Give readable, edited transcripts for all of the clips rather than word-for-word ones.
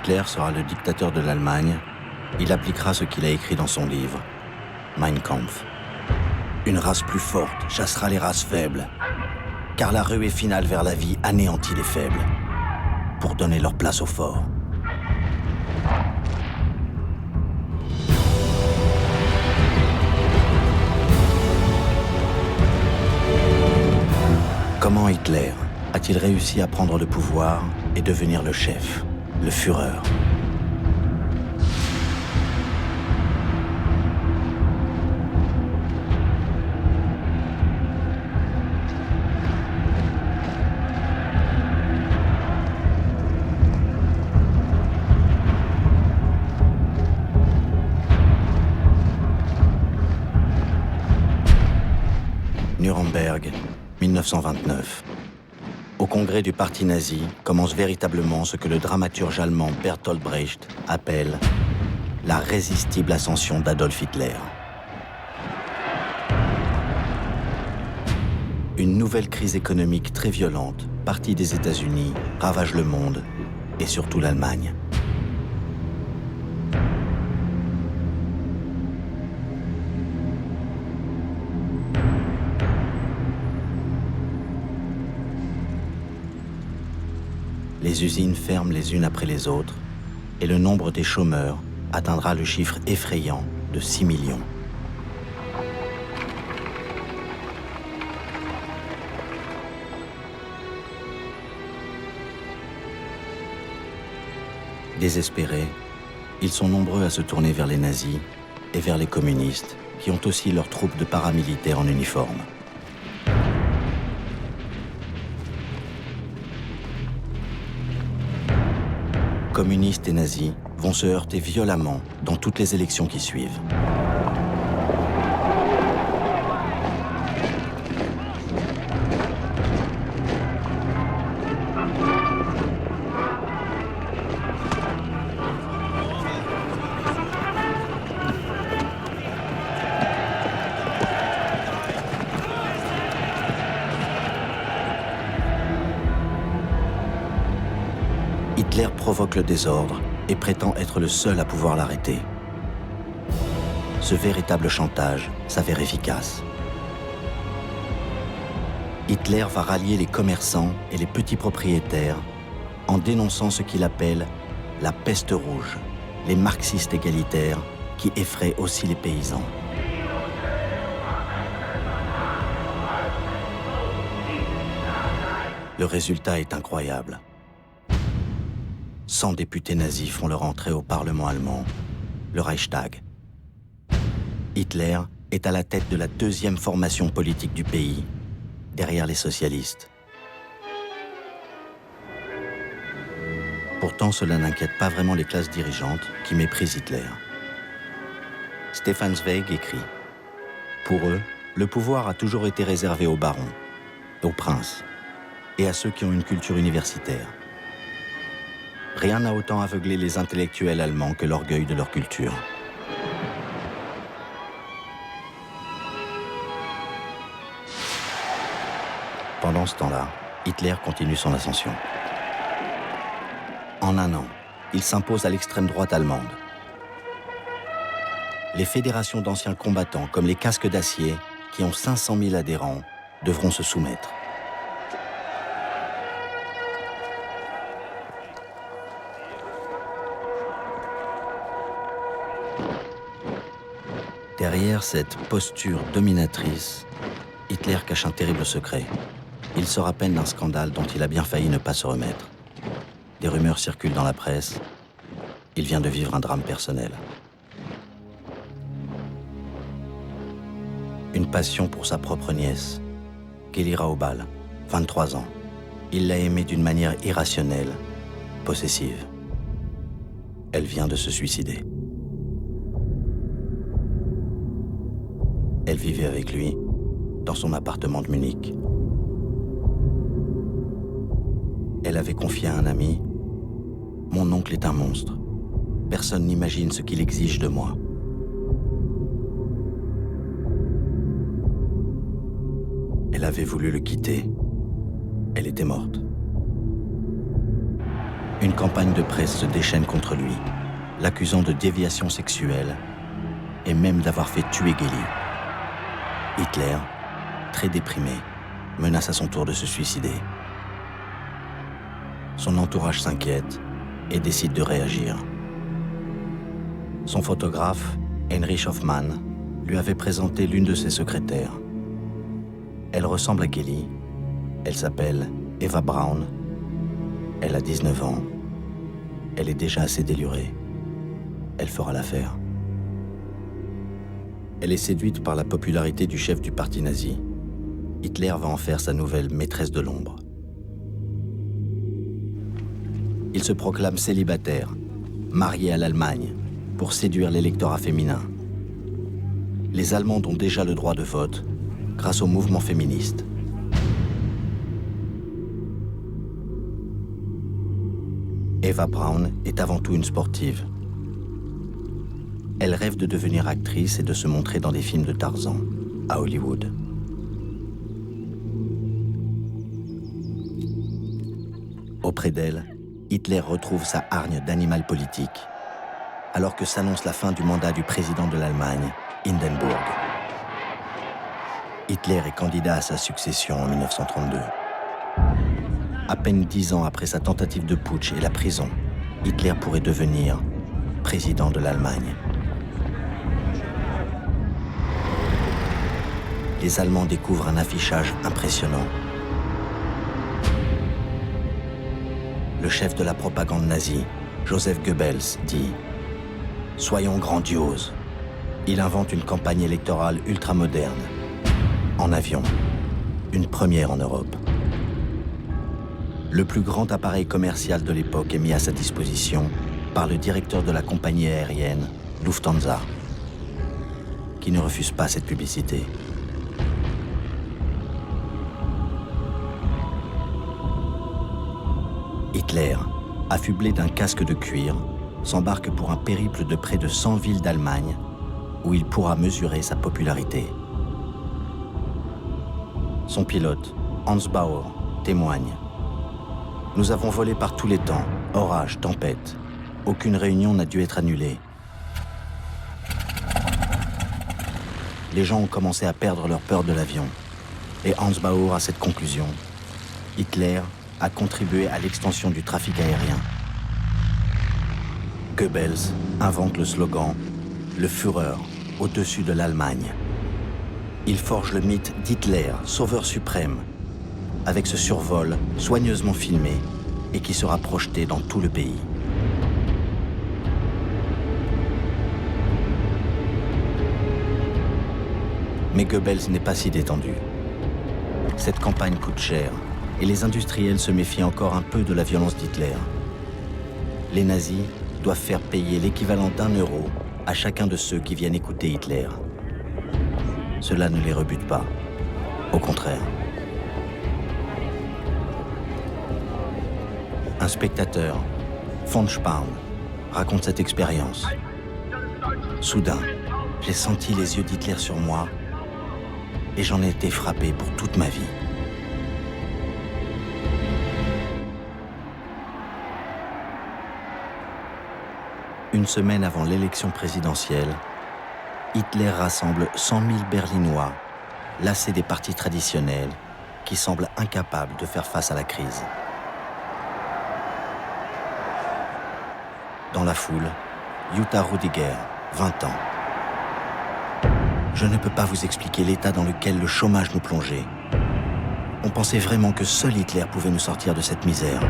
Hitler sera le dictateur de l'Allemagne, il appliquera ce qu'il a écrit dans son livre, Mein Kampf. Une race plus forte chassera les races faibles, car la ruée finale vers la vie anéantit les faibles, pour donner leur place aux forts. Comment Hitler a-t-il réussi à prendre le pouvoir et devenir le chef, le Führer ? Nuremberg, 1929. Au congrès du parti nazi commence véritablement ce que le dramaturge allemand Bertolt Brecht appelle la résistible ascension d'Adolf Hitler. Une nouvelle crise économique très violente, partie des États-Unis, ravage le monde et surtout l'Allemagne. Les usines ferment les unes après les autres et le nombre des chômeurs atteindra le chiffre effrayant de 6 millions. Désespérés, ils sont nombreux à se tourner vers les nazis et vers les communistes qui ont aussi leurs troupes de paramilitaires en uniforme. Communistes et nazis vont se heurter violemment dans toutes les élections qui suivent. Hitler provoque le désordre et prétend être le seul à pouvoir l'arrêter. Ce véritable chantage s'avère efficace. Hitler va rallier les commerçants et les petits propriétaires en dénonçant ce qu'il appelle la peste rouge, les marxistes égalitaires qui effraient aussi les paysans. Le résultat est incroyable. 100 députés nazis font leur entrée au Parlement allemand, le Reichstag. Hitler est à la tête de la deuxième formation politique du pays, derrière les socialistes. Pourtant, cela n'inquiète pas vraiment les classes dirigeantes qui méprisent Hitler. Stefan Zweig écrit « Pour eux, le pouvoir a toujours été réservé aux barons, aux princes et à ceux qui ont une culture universitaire. Rien n'a autant aveuglé les intellectuels allemands que l'orgueil de leur culture. » Pendant ce temps-là, Hitler continue son ascension. En un an, il s'impose à l'extrême droite allemande. Les fédérations d'anciens combattants, comme les Casques d'Acier, qui ont 500 000 adhérents, devront se soumettre. Derrière cette posture dominatrice, Hitler cache un terrible secret. Il sort à peine d'un scandale dont il a bien failli ne pas se remettre. Des rumeurs circulent dans la presse. Il vient de vivre un drame personnel. Une passion pour sa propre nièce, Kelly Raubal, 23 ans. Il l'a aimée d'une manière irrationnelle, possessive. Elle vient de se suicider. Elle vivait avec lui dans son appartement de Munich. Elle avait confié à un ami « Mon oncle est un monstre. Personne n'imagine ce qu'il exige de moi. » Elle avait voulu le quitter. Elle était morte. Une campagne de presse se déchaîne contre lui, l'accusant de déviation sexuelle et même d'avoir fait tuer Geli. Hitler, très déprimé, menace à son tour de se suicider. Son entourage s'inquiète et décide de réagir. Son photographe, Heinrich Hoffmann, lui avait présenté l'une de ses secrétaires. Elle ressemble à Geli. Elle s'appelle Eva Braun. Elle a 19 ans. Elle est déjà assez délurée. Elle fera l'affaire. Elle est séduite par la popularité du chef du parti nazi. Hitler va en faire sa nouvelle maîtresse de l'ombre. Il se proclame célibataire, marié à l'Allemagne, pour séduire l'électorat féminin. Les Allemands ont déjà le droit de vote grâce au mouvement féministe. Eva Braun est avant tout une sportive. Elle rêve de devenir actrice et de se montrer dans des films de Tarzan, à Hollywood. Auprès d'elle, Hitler retrouve sa hargne d'animal politique, alors que s'annonce la fin du mandat du président de l'Allemagne, Hindenburg. Hitler est candidat à sa succession en 1932. À peine 10 ans après sa tentative de putsch et la prison, Hitler pourrait devenir président de l'Allemagne. Les Allemands découvrent un affichage impressionnant. Le chef de la propagande nazie, Joseph Goebbels, dit « Soyons grandioses ». Il invente une campagne électorale ultramoderne, en avion, une première en Europe. Le plus grand appareil commercial de l'époque est mis à sa disposition par le directeur de la compagnie aérienne, Lufthansa, qui ne refuse pas cette publicité. Hitler, affublé d'un casque de cuir, s'embarque pour un périple de près de 100 villes d'Allemagne où il pourra mesurer sa popularité. Son pilote, Hans Bauer, témoigne. « Nous avons volé par tous les temps, orage, tempête. Aucune réunion n'a dû être annulée. Les gens ont commencé à perdre leur peur de l'avion. Et Hans Bauer a cette conclusion. Hitler a contribué à l'extension du trafic aérien. Goebbels invente le slogan « Le Führer au-dessus de l'Allemagne ». Il forge le mythe d'Hitler, sauveur suprême, avec ce survol soigneusement filmé et qui sera projeté dans tout le pays. Mais Goebbels n'est pas si détendu. Cette campagne coûte cher et les industriels se méfient encore un peu de la violence d'Hitler. Les nazis doivent faire payer l'équivalent d'1 € à chacun de ceux qui viennent écouter Hitler. Cela ne les rebute pas. Au contraire. Un spectateur, von Spahn, raconte cette expérience. Soudain, j'ai senti les yeux d'Hitler sur moi et j'en ai été frappé pour toute ma vie. Une semaine avant l'élection présidentielle, Hitler rassemble 100 000 Berlinois, lassés des partis traditionnels, qui semblent incapables de faire face à la crise. Dans la foule, Jutta Rudiger, 20 ans. Je ne peux pas vous expliquer l'état dans lequel le chômage nous plongeait. On pensait vraiment que seul Hitler pouvait nous sortir de cette misère.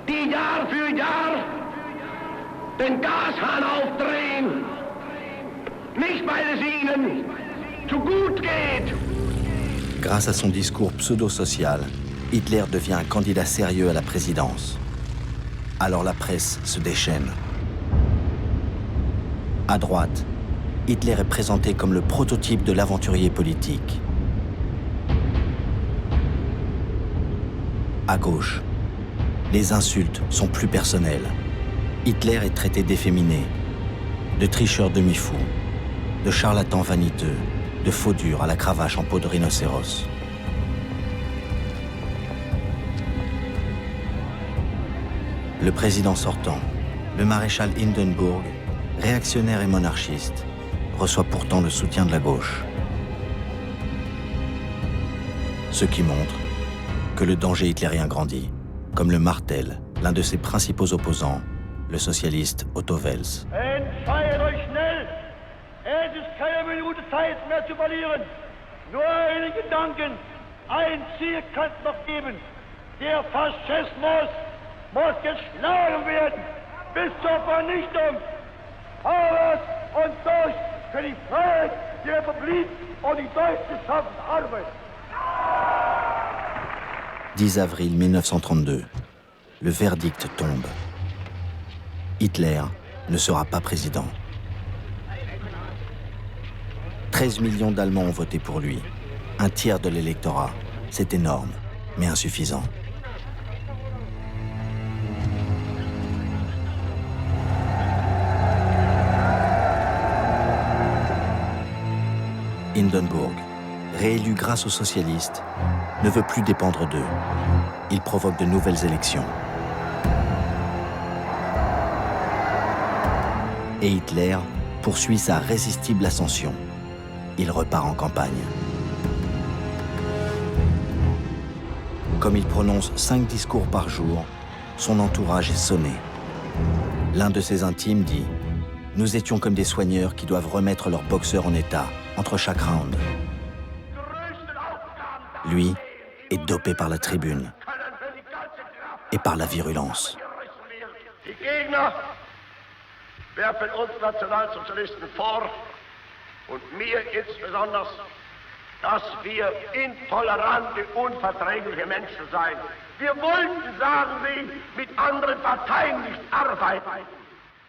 Die Jahr für Jahr den Gashahn aufdrehen, nicht weil es ihnen zu gut geht. Grâce à son discours pseudo-social, Hitler devient un candidat sérieux à la présidence. Alors la presse se déchaîne. À droite, Hitler est présenté comme le prototype de l'aventurier politique. À gauche, les insultes sont plus personnelles. Hitler est traité d'efféminé, de tricheur demi-fou. de charlatans vaniteux, de faux durs à la cravache en peau de rhinocéros. Le président sortant, le maréchal Hindenburg, réactionnaire et monarchiste, reçoit pourtant le soutien de la gauche. Ce qui montre que le danger hitlérien grandit, comme le martèle l'un de ses principaux opposants, le socialiste Otto Wels. Entscheidet euch schnell! Es ist keine Minute Zeit mehr zu verlieren. Nur einen Gedanken, ein Ziel kann es noch geben. Der Faschismus muss geschlagen werden bis zur Vernichtung. Vorwärts und durch für die Freiheit, die Republik und die deutsch-geschaffene Arbeit. 10 avril 1932. Le verdict tombe. Hitler ne sera pas président. 13 millions d'Allemands ont voté pour lui. Un tiers de l'électorat. C'est énorme, mais insuffisant. Hindenburg, réélu grâce aux socialistes, ne veut plus dépendre d'eux. Il provoque de nouvelles élections. Et Hitler poursuit sa résistible ascension. Il repart en campagne. Comme il prononce 5 discours par jour, son entourage est sonné. L'un de ses intimes dit « Nous étions comme des soigneurs qui doivent remettre leurs boxeurs en état entre chaque round. » Lui est dopé par la tribune et par la virulence. Die Gegner werfen uns Nationalsozialisten vor und mir insbesondere, dass wir intolerante, unverträgliche Menschen seien. Wir wollten, sagen sie, mit anderen Parteien nicht arbeiten.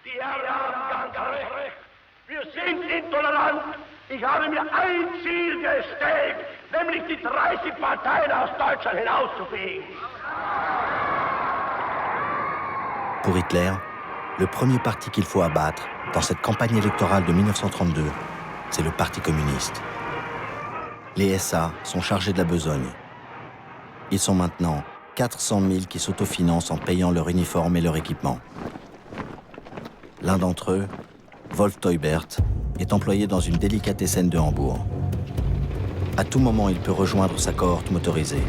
Die Herren haben ganz recht. Wir sind intolerant. Ich habe mir ein Ziel gestellt, nämlich die 30 Parteien aus Deutschland hinauszufegen. Pour Hitler, le premier parti qu'il faut abattre dans cette campagne électorale de 1932, c'est le Parti communiste. Les SA sont chargés de la besogne. Ils sont maintenant 400 000 qui s'autofinancent en payant leur uniforme et leur équipement. L'un d'entre eux, Wolf Teubert, est employé dans une délicatessen de Hambourg. À tout moment, il peut rejoindre sa cohorte motorisée.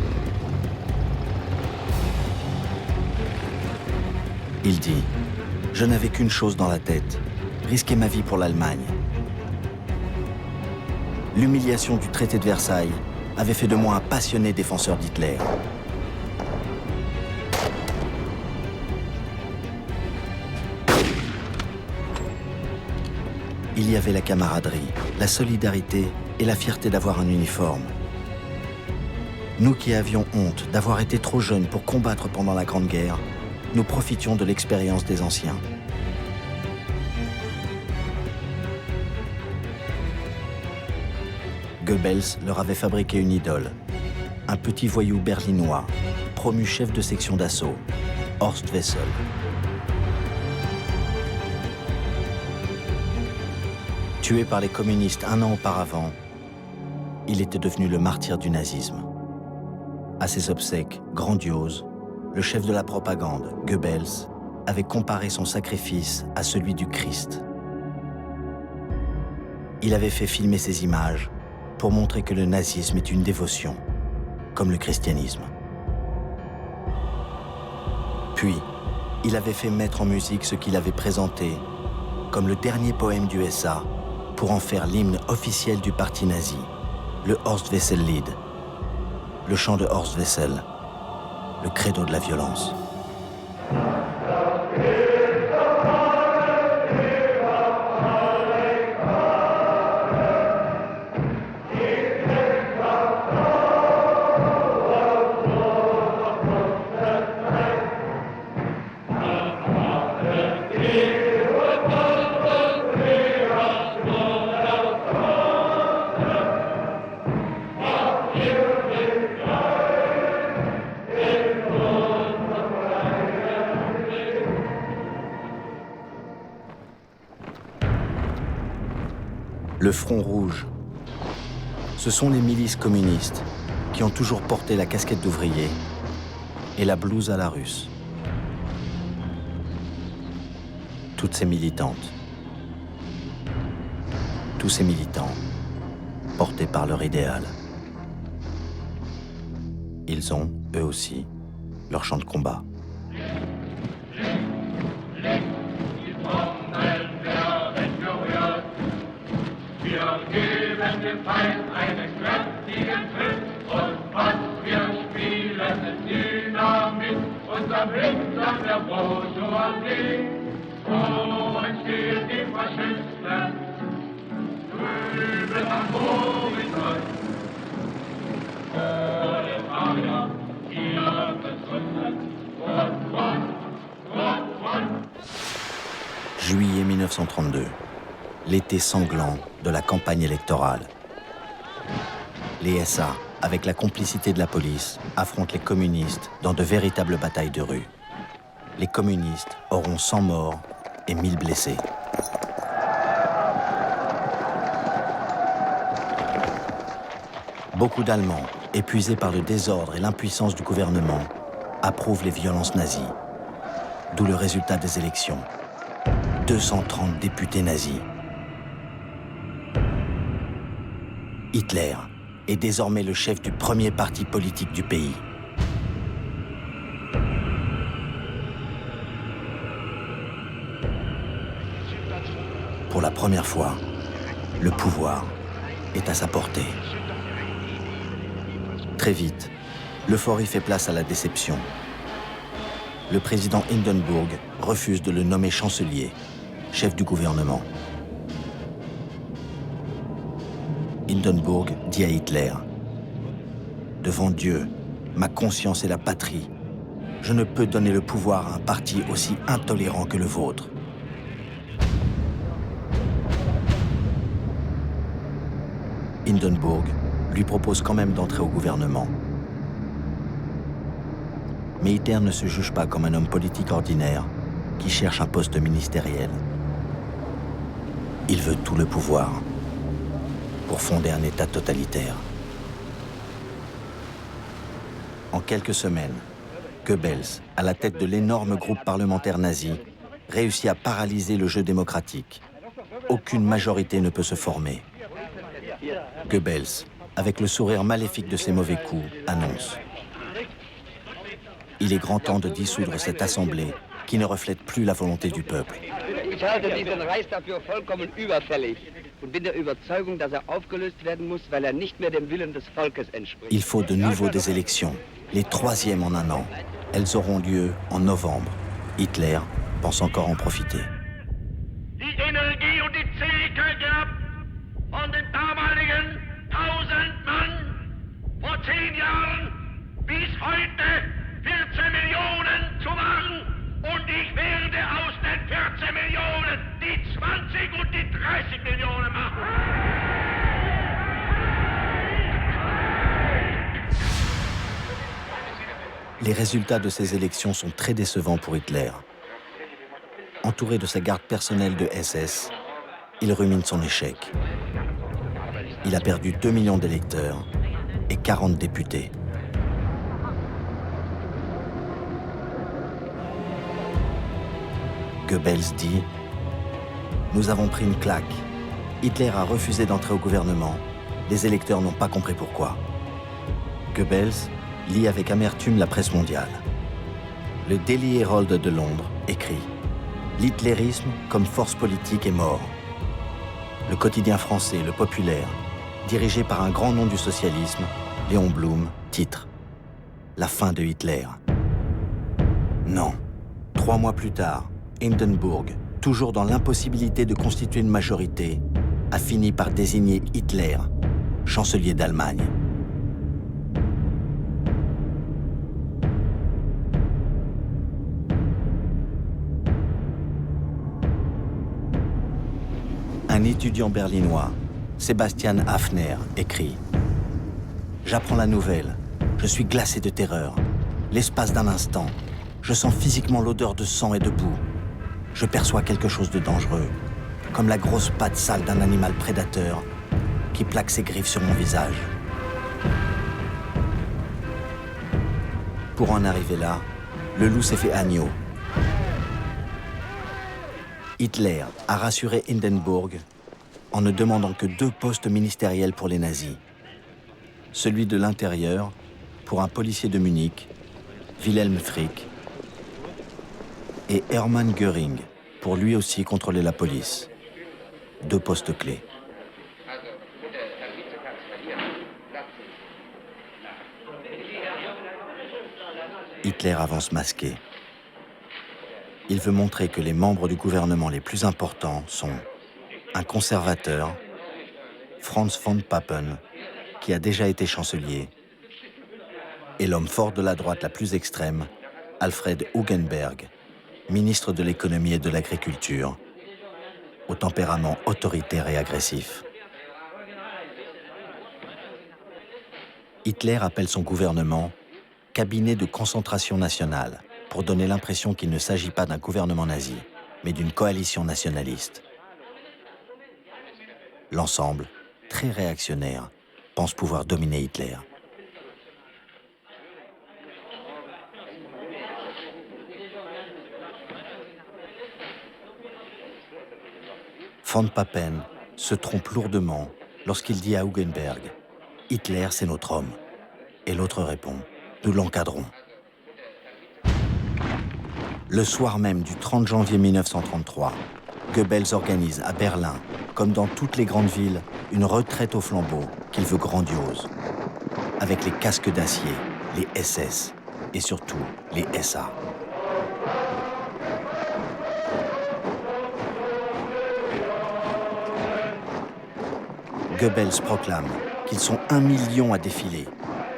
Il dit « Je n'avais qu'une chose dans la tête, risquer ma vie pour l'Allemagne. » L'humiliation du traité de Versailles avait fait de moi un passionné défenseur d'Hitler. Il y avait la camaraderie, la solidarité et la fierté d'avoir un uniforme. Nous qui avions honte d'avoir été trop jeunes pour combattre pendant la Grande Guerre, nous profitions de l'expérience des anciens. Goebbels leur avait fabriqué une idole, un petit voyou berlinois, promu chef de section d'assaut, Horst Wessel. Tué par les communistes un an auparavant, il était devenu le martyr du nazisme. À ses obsèques grandioses, le chef de la propagande, Goebbels, avait comparé son sacrifice à celui du Christ. Il avait fait filmer ces images pour montrer que le nazisme est une dévotion, comme le christianisme. Puis, il avait fait mettre en musique ce qu'il avait présenté comme le dernier poème du SA pour en faire l'hymne officiel du parti nazi, le Horst Wessel Lied, le chant de Horst Wessel, le credo de la violence. Le Front Rouge. Ce sont les milices communistes qui ont toujours porté la casquette d'ouvrier et la blouse à la russe. Toutes ces militantes, tous ces militants, portés par leur idéal. Ils ont, eux aussi, leur champ de combat. Juillet 1932, l'été sanglant de la campagne électorale. Les SA, avec la complicité de la police, affrontent les communistes dans de véritables batailles de rue. Les communistes auront 100 morts et 1000 blessés. Beaucoup d'Allemands, épuisés par le désordre et l'impuissance du gouvernement, approuvent les violences nazies. D'où le résultat des élections. 230 députés nazis. Hitler est désormais le chef du premier parti politique du pays. Pour la première fois, le pouvoir est à sa portée. Très vite, l'euphorie fait place à la déception. Le président Hindenburg refuse de le nommer chancelier, chef du gouvernement. Hindenburg dit à Hitler « Devant Dieu, ma conscience et la patrie, je ne peux donner le pouvoir à un parti aussi intolérant que le vôtre. » Hindenburg lui propose quand même d'entrer au gouvernement. Mais Hitler ne se juge pas comme un homme politique ordinaire qui cherche un poste ministériel. Il veut tout le pouvoir pour fonder un État totalitaire. En quelques semaines, Goebbels, à la tête de l'énorme groupe parlementaire nazi, réussit à paralyser le jeu démocratique. Aucune majorité ne peut se former. Goebbels, avec le sourire maléfique de ses mauvais coups, annonce « Il est grand temps de dissoudre cette assemblée qui ne reflète plus la volonté du peuple. » Ich halte diesen Reichstag für vollkommen überfällig und bin der Überzeugung, dass aufgelöst werden muss, weil nicht mehr dem Willen des Volkes entspricht. Il faut de nouveau des élections, les troisièmes en un an. Elles auront lieu en novembre. Hitler pense encore en profiter. Die Energie und die Zähigkeit gehabt von den damaligen 1000 Mann vor 10 Jahren bis heute 14 Millionen zu machen. Und ich werde aus den 14 Millionen die 20 und die 30 Millionen machen. Les résultats de ces élections sont très décevants pour Hitler. Entouré de sa garde personnelle de SS, il rumine son échec. Il a perdu 2 millions d'électeurs et 40 députés. Goebbels dit « Nous avons pris une claque. Hitler a refusé d'entrer au gouvernement. Les électeurs n'ont pas compris pourquoi. » Goebbels lit avec amertume la presse mondiale. Le Daily Herald de Londres écrit « L'hitlérisme comme force politique est mort. » Le quotidien français, Le Populaire, dirigé par un grand nom du socialisme, Léon Blum, titre « La fin de Hitler ». Non. 3 mois plus tard, Hindenburg, toujours dans l'impossibilité de constituer une majorité, a fini par désigner Hitler, chancelier d'Allemagne. Un étudiant berlinois, Sebastian Hafner, écrit « J'apprends la nouvelle. Je suis glacé de terreur. L'espace d'un instant, je sens physiquement l'odeur de sang et de boue. Je perçois quelque chose de dangereux. comme la grosse patte sale d'un animal prédateur qui plaque ses griffes sur mon visage. Pour en arriver là, le loup s'est fait agneau. Hitler a rassuré Hindenburg en ne demandant que 2 postes ministériels pour les nazis. Celui de l'intérieur pour un policier de Munich, Wilhelm Frick, et Hermann Göring pour lui aussi contrôler la police. 2 postes clés. Hitler avance masqué. Il veut montrer que les membres du gouvernement les plus importants sont un conservateur, Franz von Papen, qui a déjà été chancelier, et l'homme fort de la droite la plus extrême, Alfred Hugenberg, ministre de l'économie et de l'agriculture, au tempérament autoritaire et agressif. Hitler appelle son gouvernement « cabinet de concentration nationale » pour donner l'impression qu'il ne s'agit pas d'un gouvernement nazi, mais d'une coalition nationaliste. L'ensemble, très réactionnaire, pense pouvoir dominer Hitler. Von Papen se trompe lourdement lorsqu'il dit à Hugenberg « Hitler, c'est notre homme ». Et l'autre répond « Nous l'encadrons ». Le soir même du 30 janvier 1933, Goebbels organise à Berlin, comme dans toutes les grandes villes, une retraite au flambeau qu'il veut grandiose, avec les casques d'acier, les SS et surtout les SA. Goebbels proclame qu'ils sont 1 million à défiler,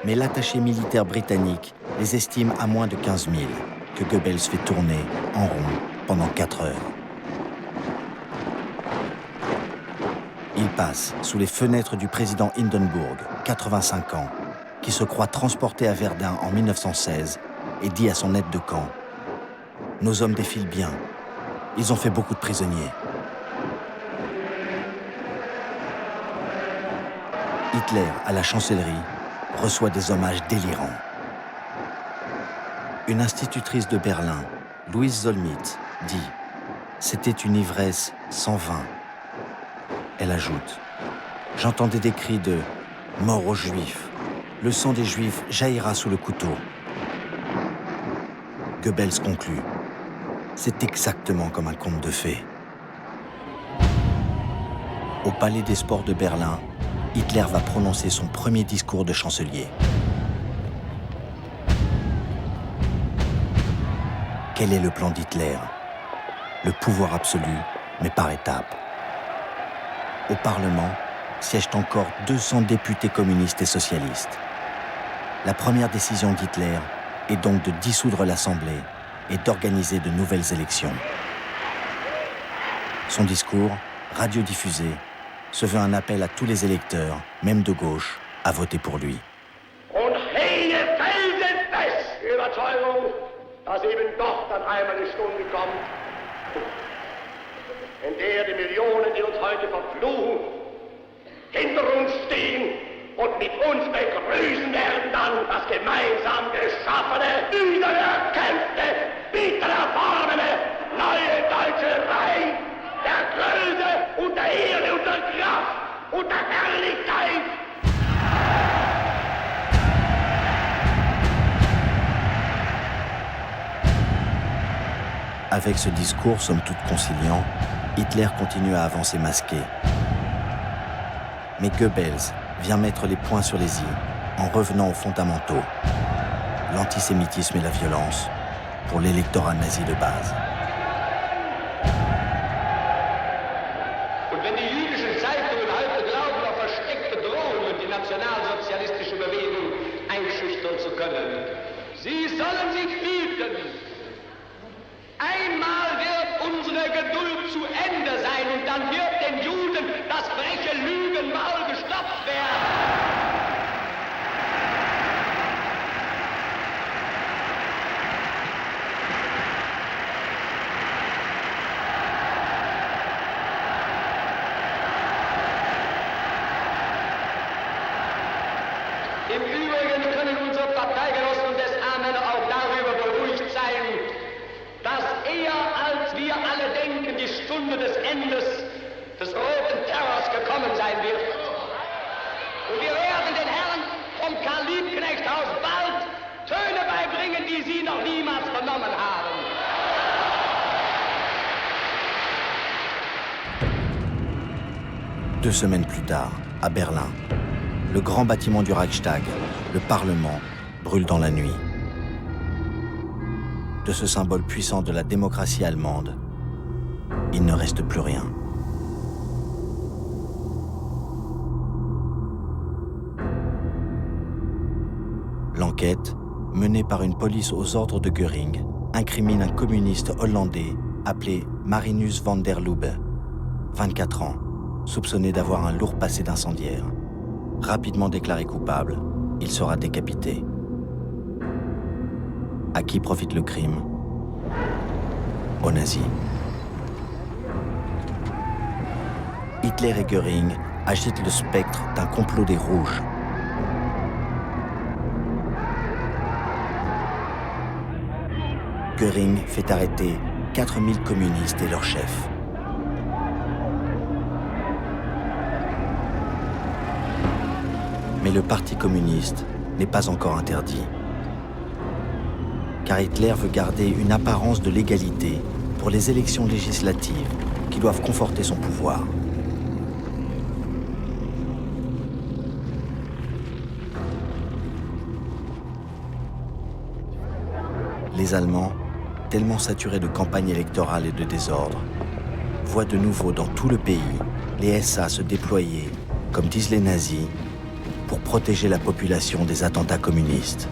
mais l'attaché militaire britannique les estime à moins de 15 000, que Goebbels fait tourner en rond pendant 4 heures. Il passe sous les fenêtres du président Hindenburg, 85 ans, qui se croit transporté à Verdun en 1916 et dit à son aide de camp « Nos hommes défilent bien, ils ont fait beaucoup de prisonniers. » Hitler, à la chancellerie, reçoit des hommages délirants. Une institutrice de Berlin, Louise Zollmitz, dit « C'était une ivresse sans vin ». Elle ajoute « J'entendais des cris de « Mort aux Juifs ». Le sang des Juifs jaillira sous le couteau. » Goebbels conclut « C'est exactement comme un conte de fées ». Au Palais des Sports de Berlin, Hitler va prononcer son premier discours de chancelier. Quel est le plan d'Hitler? Le pouvoir absolu, mais par étapes. Au Parlement siègent encore 200 députés communistes et socialistes. La première décision d'Hitler est donc de dissoudre l'Assemblée et d'organiser de nouvelles élections. Son discours, radiodiffusé, se veut un appel à tous les électeurs, même de gauche, à voter pour lui. Und keine felsenfeste Überzeugung, dass eben doch dann einmal die Stunde kommt, in der die Millionen, die uns heute verfluchen, hinter uns stehen und mit uns begrüßen werden dann das gemeinsam geschaffene, wiedererkämpfte, bitter erfahrene, neue deutsche Reich der Größe und der Ehre und der Kraft und der Herrlichkeit. Avec ce discours, somme toute conciliant, Hitler continue à avancer masqué. Mais Goebbels vient mettre les points sur les i en revenant aux fondamentaux, l'antisémitisme et la violence, pour l'électorat nazi de base. Und wenn die jüdischen Zeitungen heute glauben, auf versteckte Drohungen die nationalsozialistische Bewegung einschüchtern zu können, sie sollen sich hüten. Einmal wird unsere Geduld zu Ende sein und dann wird den Juden das freche Lügenmaul gestopft werden. Im Übrigen können unsere Parteigenossen des A-Männer auch darüber beruhigt sein, dass eher als wir alle denken, die Stunde des Endes des roten Terrors gekommen sein wird. Und wir werden den Herren vom Karl-Liebknecht-Haus bald Töne beibringen, die sie noch niemals vernommen haben. Deux semaines plus tard, à Berlin, le grand bâtiment du Reichstag, le Parlement, brûle dans la nuit. De ce symbole puissant de la démocratie allemande, il ne reste plus rien. L'enquête, menée par une police aux ordres de Göring, incrimine un communiste hollandais appelé Marinus van der Lubbe, 24 ans, soupçonné d'avoir un lourd passé d'incendiaire. Rapidement déclaré coupable, il sera décapité. À qui profite le crime? Aux nazis. Hitler et Göring agitent le spectre d'un complot des Rouges. Göring fait arrêter 4000 communistes et leurs chefs. Mais le Parti communiste n'est pas encore interdit. Car Hitler veut garder une apparence de légalité pour les élections législatives qui doivent conforter son pouvoir. Les Allemands, tellement saturés de campagnes électorales et de désordre, voient de nouveau dans tout le pays les SA se déployer, comme disent les nazis, pour protéger la population des attentats communistes.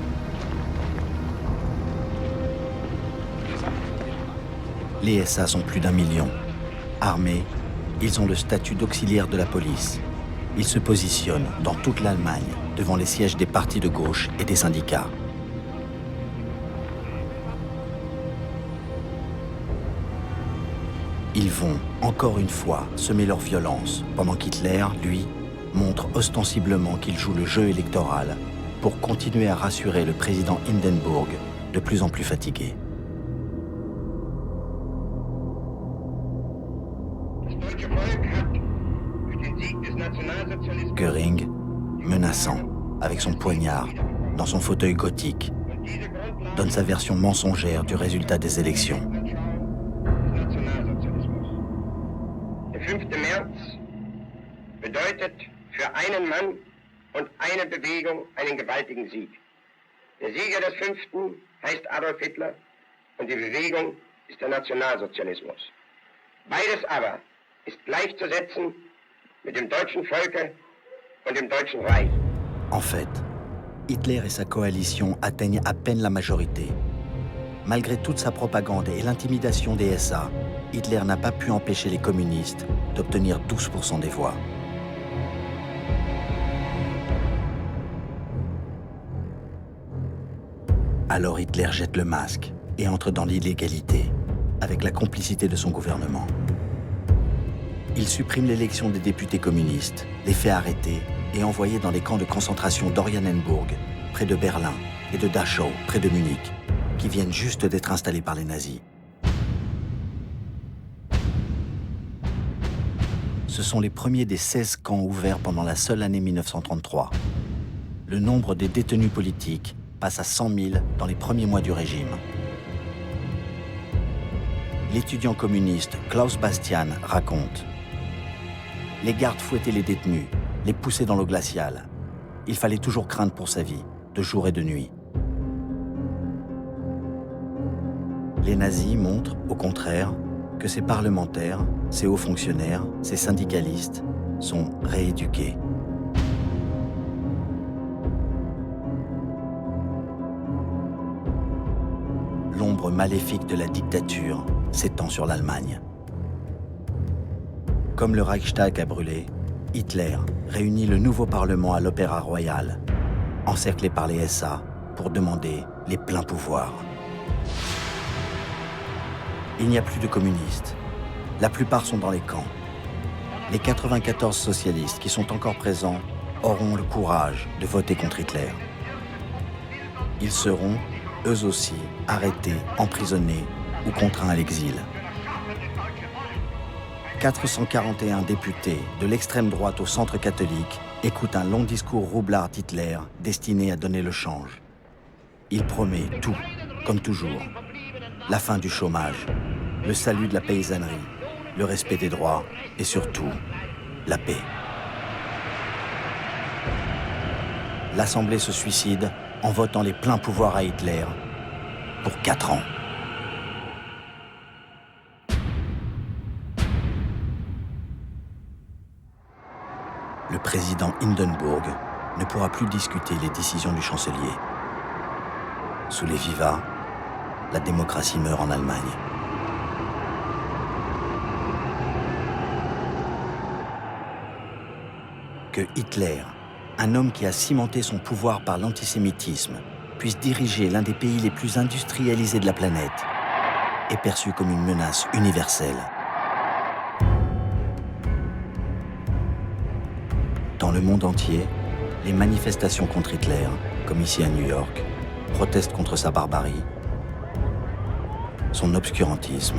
Les SA sont plus d'1 million. Armés, ils ont le statut d'auxiliaires de la police. Ils se positionnent dans toute l'Allemagne devant les sièges des partis de gauche et des syndicats. Ils vont, encore une fois, semer leur violence, pendant qu'Hitler, lui, montre ostensiblement qu'il joue le jeu électoral pour continuer à rassurer le président Hindenburg, de plus en plus fatigué. Göring, menaçant, avec son poignard, dans son fauteuil gothique, donne sa version mensongère du résultat des élections. Der 5. März bedeutet für einen Mann und eine Bewegung einen gewaltigen Sieg. Der Sieger des 5. heißt Adolf Hitler und die Bewegung ist der Nationalsozialismus. Beides aber ist gleichzusetzen mit dem deutschen Volke und dem Deutschen Reich. En fait, Hitler et sa coalition atteignent à peine la majorité. Malgré toute sa propagande et l'intimidation des SA, Hitler n'a pas pu empêcher les communistes d'obtenir 12% des voix. Alors Hitler jette le masque et entre dans l'illégalité, avec la complicité de son gouvernement. Il supprime l'élection des députés communistes, les fait arrêter et envoyer dans les camps de concentration d'Oranienburg, près de Berlin, et de Dachau, près de Munich, qui viennent juste d'être installés par les nazis. Ce sont les premiers des 16 camps ouverts pendant la seule année 1933. Le nombre des détenus politiques passe à 100 000 dans les premiers mois du régime. L'étudiant communiste Klaus Bastian raconte: les gardes fouettaient les détenus, les poussaient dans l'eau glaciale. Il fallait toujours craindre pour sa vie, de jour et de nuit. Les nazis montrent, au contraire, que ces parlementaires, ces hauts fonctionnaires, ces syndicalistes sont rééduqués. L'ombre maléfique de la dictature s'étend sur l'Allemagne. Comme le Reichstag a brûlé, Hitler réunit le nouveau Parlement à l'Opéra Royal, encerclé par les SA, pour demander les pleins pouvoirs. Il n'y a plus de communistes. La plupart sont dans les camps. Les 94 socialistes qui sont encore présents auront le courage de voter contre Hitler. Ils seront, eux aussi, arrêtés, emprisonnés ou contraints à l'exil. 441 députés de l'extrême droite au centre catholique écoutent un long discours roublard d'Hitler destiné à donner le change. Il promet tout, comme toujours. La fin du chômage, le salut de la paysannerie, le respect des droits et surtout, la paix. L'Assemblée se suicide en votant les pleins pouvoirs à Hitler pour 4 ans. Le président Hindenburg ne pourra plus discuter les décisions du chancelier. Sous les vivats, la démocratie meurt en Allemagne. Que Hitler, un homme qui a cimenté son pouvoir par l'antisémitisme, puisse diriger l'un des pays les plus industrialisés de la planète, est perçu comme une menace universelle. Dans le monde entier, les manifestations contre Hitler, comme ici à New York, protestent contre sa barbarie, son obscurantisme,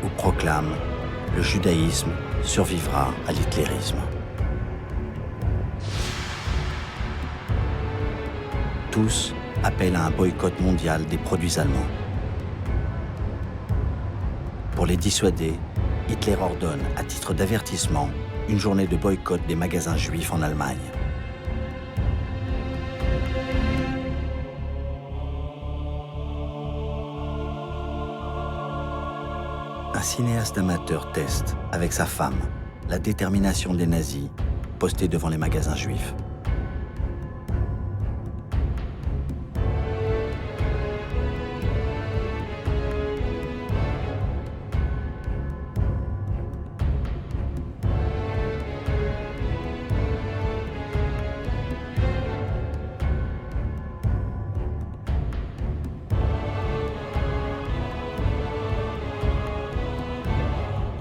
ou proclament « le judaïsme survivra à l'hitlérisme ». Tous appellent à un boycott mondial des produits allemands. Pour les dissuader, Hitler ordonne, à titre d'avertissement, une journée de boycott des magasins juifs en Allemagne. Un cinéaste amateur teste, avec sa femme, la détermination des nazis postés devant les magasins juifs.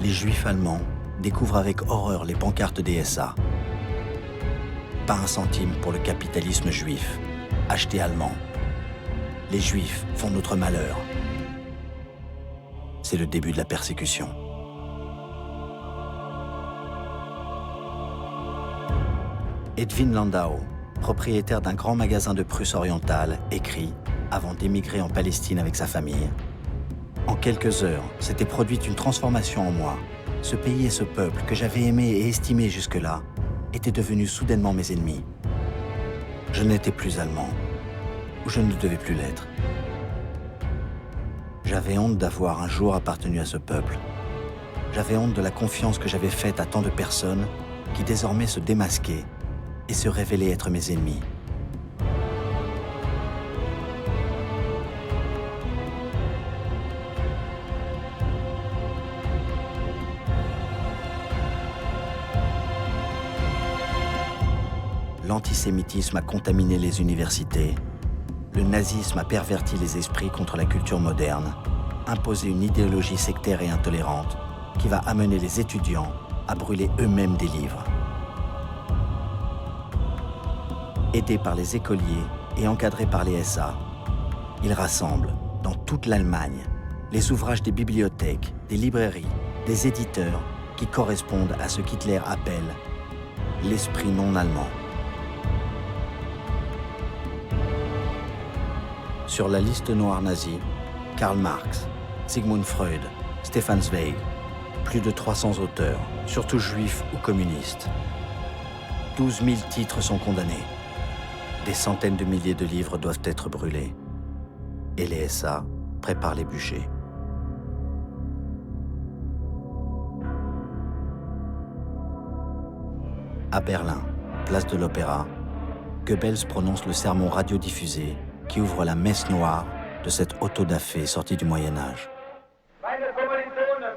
Les Juifs allemands découvrent avec horreur les pancartes des SA. Pas un centime pour le capitalisme juif, acheté allemand. Les Juifs font notre malheur. C'est le début de la persécution. Edwin Landau, propriétaire d'un grand magasin de Prusse orientale, écrit, avant d'émigrer en Palestine avec sa famille: en quelques heures, s'était produite une transformation en moi. Ce pays et ce peuple que j'avais aimé et estimé jusque-là étaient devenus soudainement mes ennemis. Je n'étais plus allemand, ou je ne devais plus l'être. J'avais honte d'avoir un jour appartenu à ce peuple. J'avais honte de la confiance que j'avais faite à tant de personnes qui désormais se démasquaient et se révélaient être mes ennemis. L'antisémitisme a contaminé les universités. Le nazisme a perverti les esprits contre la culture moderne, imposé une idéologie sectaire et intolérante qui va amener les étudiants à brûler eux-mêmes des livres. Aidés par les écoliers et encadrés par les SA, ils rassemblent, dans toute l'Allemagne, les ouvrages des bibliothèques, des librairies, des éditeurs qui correspondent à ce qu'Hitler appelle l'esprit non allemand. Sur la liste noire nazie, Karl Marx, Sigmund Freud, Stefan Zweig, plus de 300 auteurs, surtout juifs ou communistes. 12 000 titres sont condamnés. Des centaines de milliers de livres doivent être brûlés. Et les SA préparent les bûchers. À Berlin, place de l'Opéra, Goebbels prononce le sermon radiodiffusé qui ouvre la messe noire de cette autodafé sortie du Moyen-Âge. Meine Kommilitonen,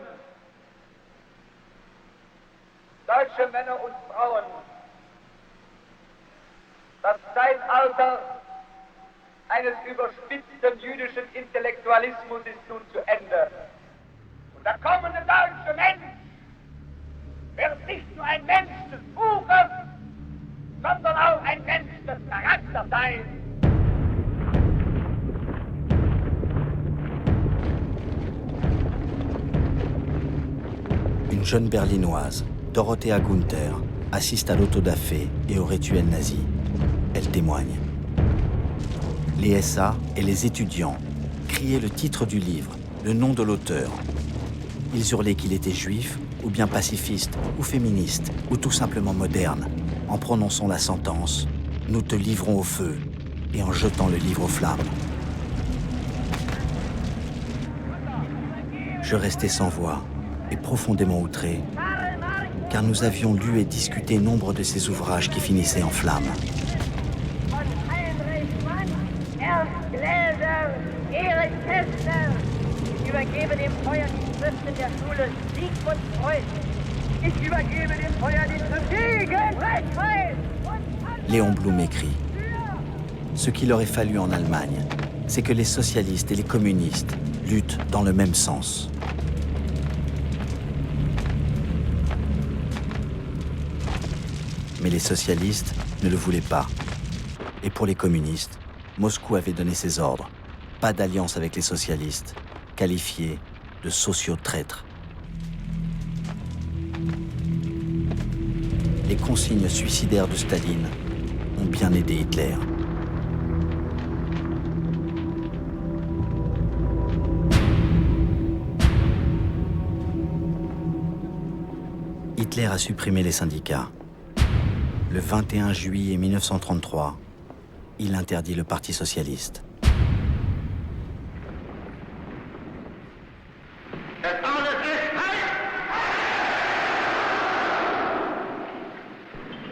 deutsche Männer und Frauen, das Zeitalter eines überspitzten jüdischen Intellektualismus ist nun zu Ende. Und der kommende deutsche Mensch wird nicht nur ein Mensch des Buches, sondern auch ein Mensch des Charakters sein. Une jeune berlinoise, Dorothea Gunther, assiste à l'autodafé et au rituel nazi. Elle témoigne. Les SA et les étudiants criaient le titre du livre, le nom de l'auteur. Ils hurlaient qu'il était juif, ou bien pacifiste, ou féministe, ou tout simplement moderne, en prononçant la sentence « Nous te livrons au feu » et en jetant le livre aux flammes. Je restais sans voix et profondément outré, car nous avions lu et discuté nombre de ces ouvrages qui finissaient en flammes. Léon Blum écrit « Ce qu'il aurait fallu en Allemagne, c'est que les socialistes et les communistes luttent dans le même sens. » Mais les socialistes ne le voulaient pas. Et pour les communistes, Moscou avait donné ses ordres. Pas d'alliance avec les socialistes, qualifiés de sociaux-traîtres. Les consignes suicidaires de Staline ont bien aidé Hitler. Hitler a supprimé les syndicats. Le 21 juillet 1933, il interdit le Parti socialiste.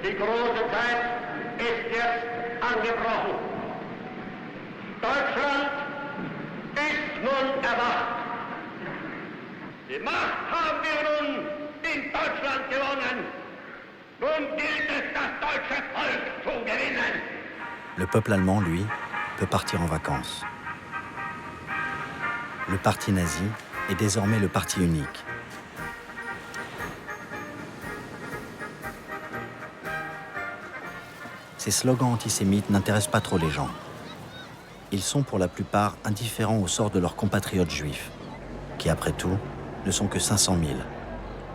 Die große Zeit ist jetzt angebrochen. Deutschland ist nun erwacht. Die Macht haben wir nun in Deutschland gewonnen. Nun gilt es, das deutsche Volk zu gewinnen. Le peuple allemand, lui, peut partir en vacances. Le parti nazi est désormais le parti unique. Ces slogans antisémites n'intéressent pas trop les gens. Ils sont pour la plupart indifférents au sort de leurs compatriotes juifs, qui après tout ne sont que 500 000,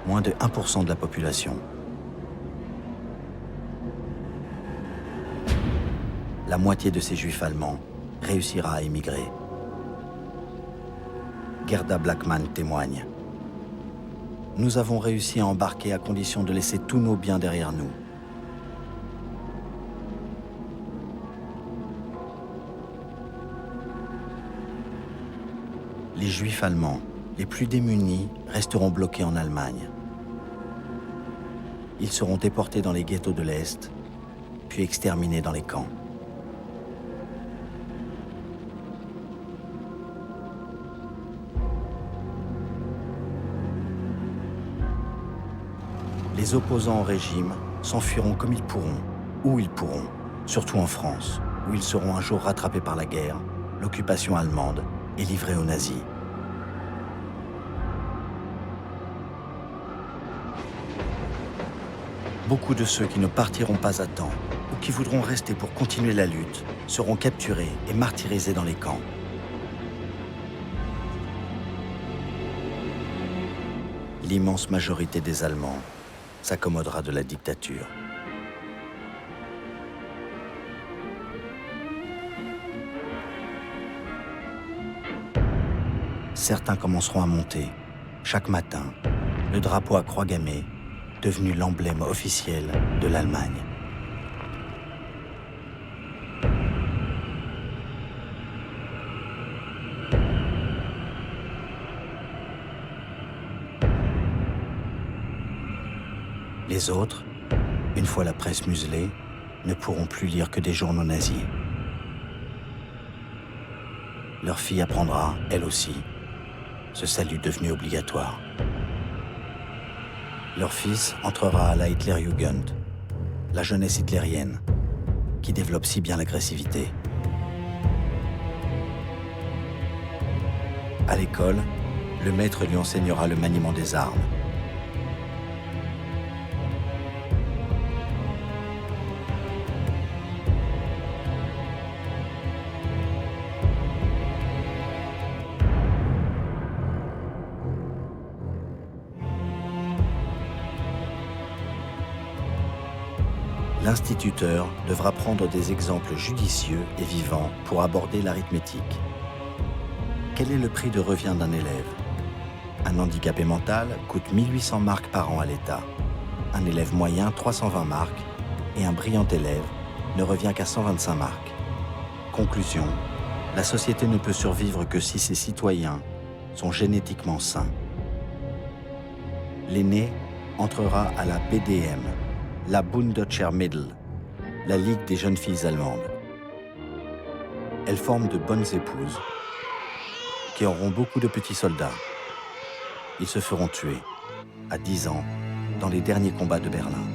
moins de 1% de la population. La moitié de ces juifs allemands réussira à émigrer. Gerda Blackman témoigne. Nous avons réussi à embarquer à condition de laisser tous nos biens derrière nous. Les juifs allemands, les plus démunis, resteront bloqués en Allemagne. Ils seront déportés dans les ghettos de l'Est, puis exterminés dans les camps. Les opposants au régime s'enfuiront comme ils pourront, où ils pourront, surtout en France, où ils seront un jour rattrapés par la guerre, l'occupation allemande et livrés aux nazis. Beaucoup de ceux qui ne partiront pas à temps ou qui voudront rester pour continuer la lutte seront capturés et martyrisés dans les camps. L'immense majorité des Allemands s'accommodera de la dictature. Certains commenceront à monter, chaque matin, le drapeau à croix gammée, devenu l'emblème officiel de l'Allemagne. Les autres, une fois la presse muselée, ne pourront plus lire que des journaux nazis. Leur fille apprendra, elle aussi, ce salut devenu obligatoire. Leur fils entrera à la Hitlerjugend, la jeunesse hitlérienne, qui développe si bien l'agressivité. À l'école, le maître lui enseignera le maniement des armes. l'instituteur devra prendre des exemples judicieux et vivants pour aborder l'arithmétique. Quel est le prix de revient d'un élève? Un handicapé mental coûte 1800 marks par an à l'État. Un élève moyen, 320 marks. Et un brillant élève ne revient qu'à 125 marks. Conclusion, la société ne peut survivre que si ses citoyens sont génétiquement sains. L'aîné entrera à la BDM, la Bunddeutscher Mädel, la Ligue des jeunes filles allemandes. Elles forment de bonnes épouses qui auront beaucoup de petits soldats. Ils se feront tuer, à 10 ans, dans les derniers combats de Berlin.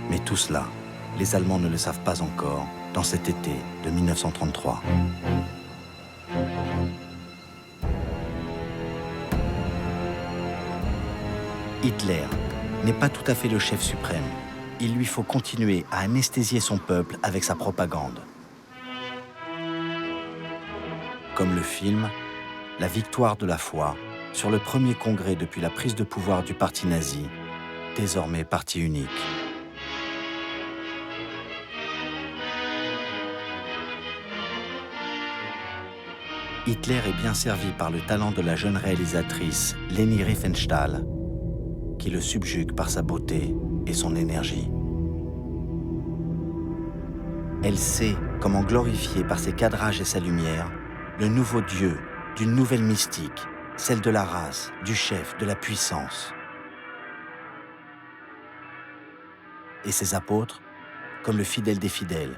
Mais tout cela, les Allemands ne le savent pas encore dans cet été de 1933. Hitler n'est pas tout à fait le chef suprême. Il lui faut continuer à anesthésier son peuple avec sa propagande. Comme le film « La victoire de la foi » sur le premier congrès depuis la prise de pouvoir du parti nazi, désormais parti unique. Hitler est bien servi par le talent de la jeune réalisatrice Leni Riefenstahl, qui le subjugue par sa beauté et son énergie. Elle sait comment glorifier par ses cadrages et sa lumière le nouveau Dieu d'une nouvelle mystique, celle de la race, du chef, de la puissance. Et ses apôtres, comme le fidèle des fidèles,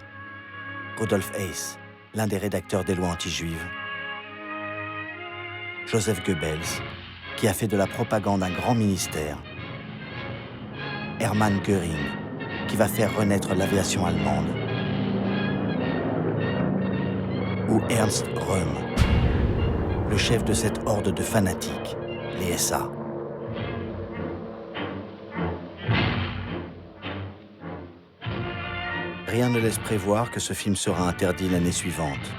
Rudolf Hess, l'un des rédacteurs des lois anti-juives, Joseph Goebbels, qui a fait de la propagande un grand ministère, Hermann Göring, qui va faire renaître l'aviation allemande, ou Ernst Röhm, le chef de cette horde de fanatiques, les SA. Rien ne laisse prévoir que ce film sera interdit l'année suivante,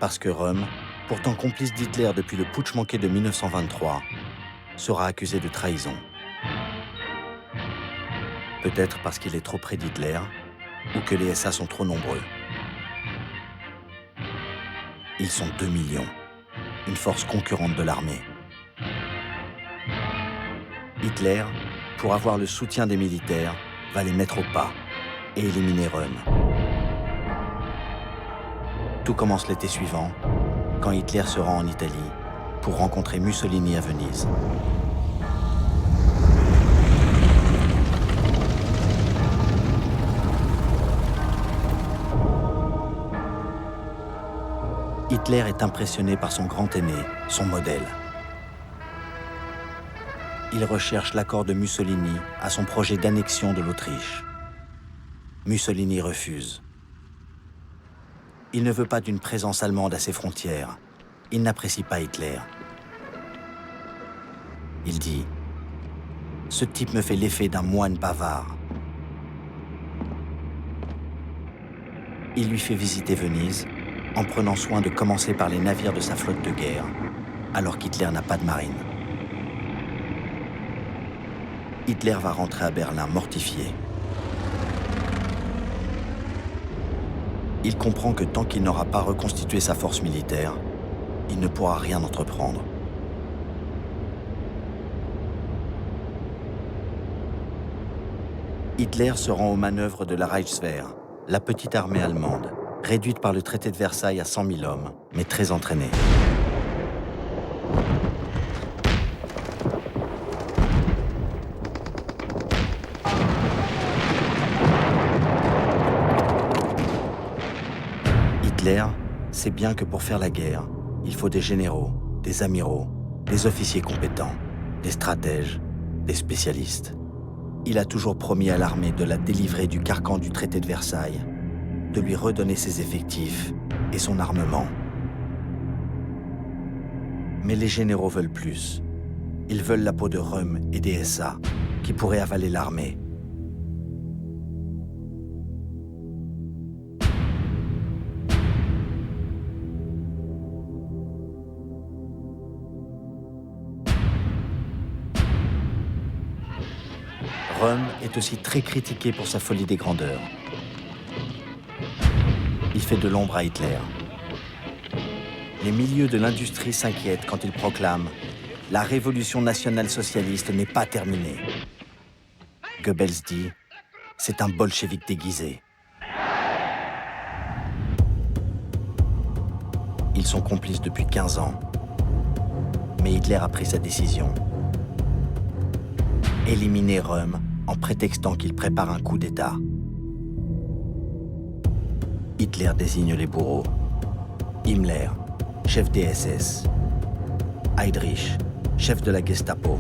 parce que Röhm, pourtant complice d'Hitler depuis le putsch manqué de 1923, sera accusé de trahison. Peut-être parce qu'il est trop près d'Hitler, ou que les SA sont trop nombreux. Ils sont 2 millions, une force concurrente de l'armée. Hitler, pour avoir le soutien des militaires, va les mettre au pas et éliminer Röhm. Tout commence l'été suivant, quand Hitler se rend en Italie pour rencontrer Mussolini à Venise. Hitler est impressionné par son grand aîné, son modèle. Il recherche l'accord de Mussolini à son projet d'annexion de l'Autriche. Mussolini refuse. Il ne veut pas d'une présence allemande à ses frontières. Il n'apprécie pas Hitler. Il dit « Ce type me fait l'effet d'un moine bavard. » Il lui fait visiter Venise, en prenant soin de commencer par les navires de sa flotte de guerre, alors qu'Hitler n'a pas de marine. Hitler va rentrer à Berlin mortifié. Il comprend que tant qu'il n'aura pas reconstitué sa force militaire, il ne pourra rien entreprendre. Hitler se rend aux manœuvres de la Reichswehr, la petite armée allemande, réduite par le traité de Versailles à 100 000 hommes, mais très entraînée. Hitler sait bien que pour faire la guerre, il faut des généraux, des amiraux, des officiers compétents, des stratèges, des spécialistes. Il a toujours promis à l'armée de la délivrer du carcan du traité de Versailles, de lui redonner ses effectifs et son armement. Mais les généraux veulent plus. Ils veulent la peau de Röhm et des SA, qui pourraient avaler l'armée. Röhm est aussi très critiqué pour sa folie des grandeurs. Il fait de l'ombre à Hitler. Les milieux de l'industrie s'inquiètent quand il proclame « La révolution nationale-socialiste n'est pas terminée ». Goebbels dit « C'est un bolchevique déguisé ». Ils sont complices depuis 15 ans. Mais Hitler a pris sa décision. Éliminer Röhm en prétextant qu'il prépare un coup d'État. Hitler désigne les bourreaux. Himmler, chef des SS. Heydrich, chef de la Gestapo.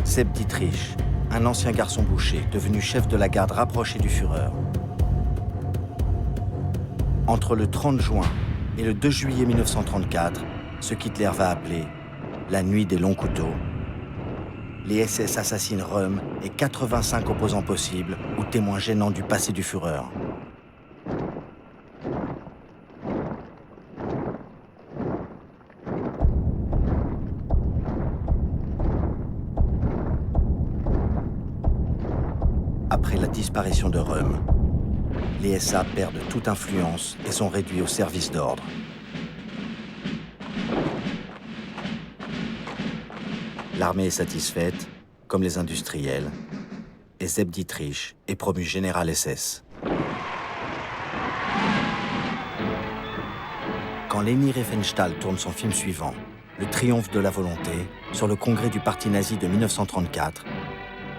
Sepp Dietrich, un ancien garçon boucher devenu chef de la garde rapproché du Führer. Entre le 30 juin et le 2 juillet 1934, ce qu'Hitler va appeler la nuit des longs couteaux, les SS assassinent Röhm et 85 opposants possibles ou témoins gênants du passé du Führer. Après la disparition de Röhm, les SA perdent toute influence et sont réduits au service d'ordre. L'armée est satisfaite, comme les industriels, et Sepp Dietrich est promu général SS. Quand Leni Riefenstahl tourne son film suivant, Le triomphe de la volonté, sur le congrès du parti nazi de 1934,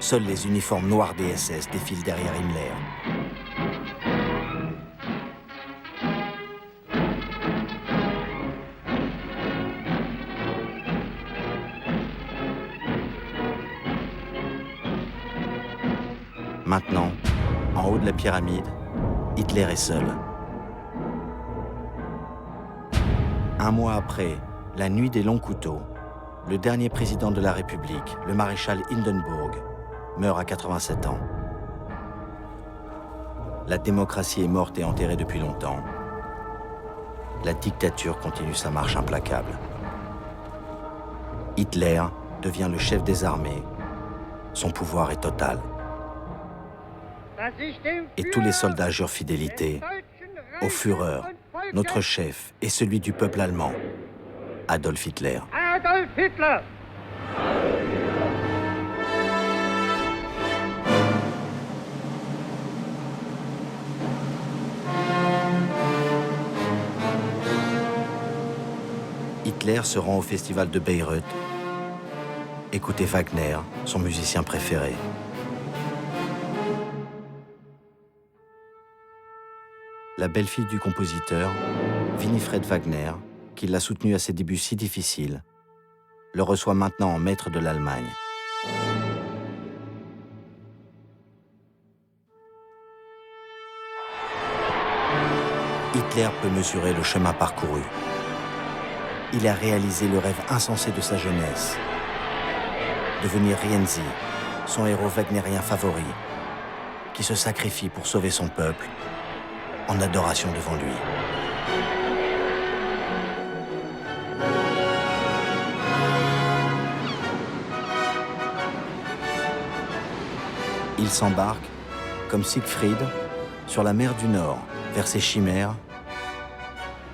seuls les uniformes noirs des SS défilent derrière Himmler. Maintenant, en haut de la pyramide, Hitler est seul. Un mois après, la nuit des longs couteaux, le dernier président de la République, le maréchal Hindenburg, meurt à 87 ans. La démocratie est morte et enterrée depuis longtemps. La dictature continue sa marche implacable. Hitler devient le chef des armées. Son pouvoir est total. Et tous les soldats jurent fidélité au Führer, notre chef et celui du peuple allemand, Adolf Hitler. Adolf Hitler! Hitler se rend au festival de Bayreuth. Écoutez Wagner, son musicien préféré. La belle-fille du compositeur, Winifred Wagner, qui l'a soutenu à ses débuts si difficiles, le reçoit maintenant en maître de l'Allemagne. Hitler peut mesurer le chemin parcouru. Il a réalisé le rêve insensé de sa jeunesse. Devenir Rienzi, son héros wagnérien favori, qui se sacrifie pour sauver son peuple, en adoration devant lui. Il s'embarque, comme Siegfried, sur la mer du Nord, vers ses chimères,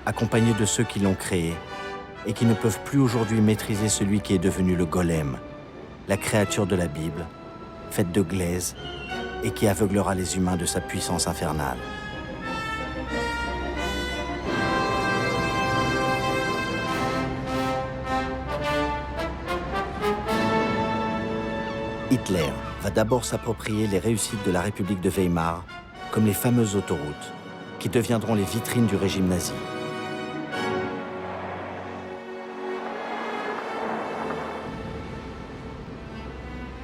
accompagné de ceux qui l'ont créé et qui ne peuvent plus aujourd'hui maîtriser celui qui est devenu le golem, la créature de la Bible, faite de glaise et qui aveuglera les humains de sa puissance infernale. Hitler va d'abord s'approprier les réussites de la République de Weimar, comme les fameuses autoroutes, qui deviendront les vitrines du régime nazi.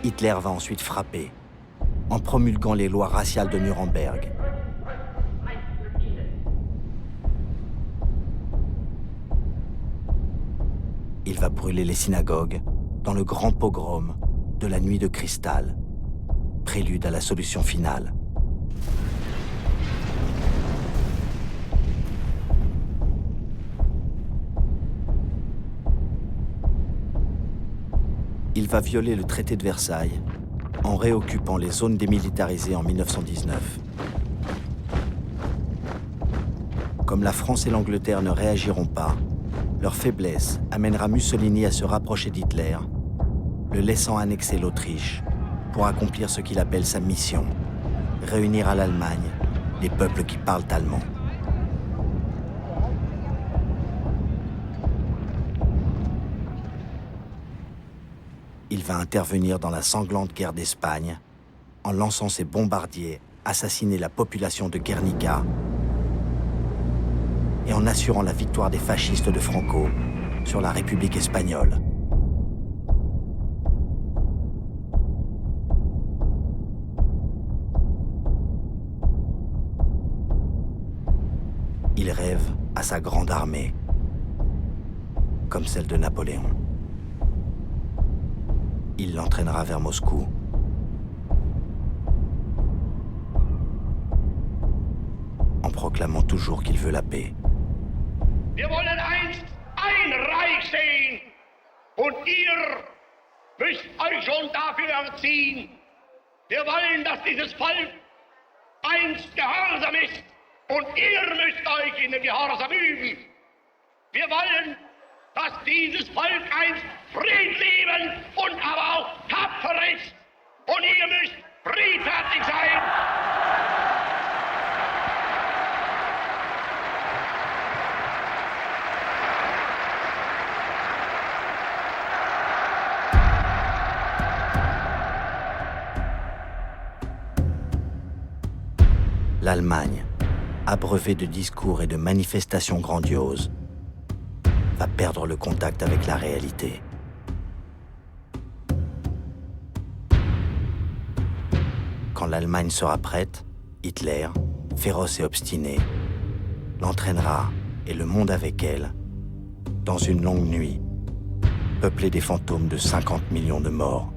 Hitler va ensuite frapper, en promulguant les lois raciales de Nuremberg. Il va brûler les synagogues dans le grand pogrom de la nuit de cristal, prélude à la solution finale. Il va violer le traité de Versailles en réoccupant les zones démilitarisées en 1919. Comme la France et l'Angleterre ne réagiront pas, leur faiblesse amènera Mussolini à se rapprocher d'Hitler, le laissant annexer l'Autriche pour accomplir ce qu'il appelle sa mission, réunir à l'Allemagne les peuples qui parlent allemand. Il va intervenir dans la sanglante guerre d'Espagne en lançant ses bombardiers, assassiner la population de Guernica et en assurant la victoire des fascistes de Franco sur la République espagnole. Il rêve à sa grande armée, comme celle de Napoléon. Il l'entraînera vers Moscou. En proclamant toujours qu'il veut la paix. Wir wollen einst ein Reich sehen und ihr müsst euch schon dafür erziehen. Wir wollen, dass dieses Volk einst gehorsam ist und ihr müsst euch in dem Gehorsam üben. Wir wollen, dass dieses Volk einst friedliebend und aber auch tapfer ist und ihr müsst friedfertig sein. L'Allemagne, abreuvée de discours et de manifestations grandioses, va perdre le contact avec la réalité. Quand l'Allemagne sera prête, Hitler, féroce et obstiné, l'entraînera, et le monde avec elle, dans une longue nuit, peuplée des fantômes de 50 millions de morts.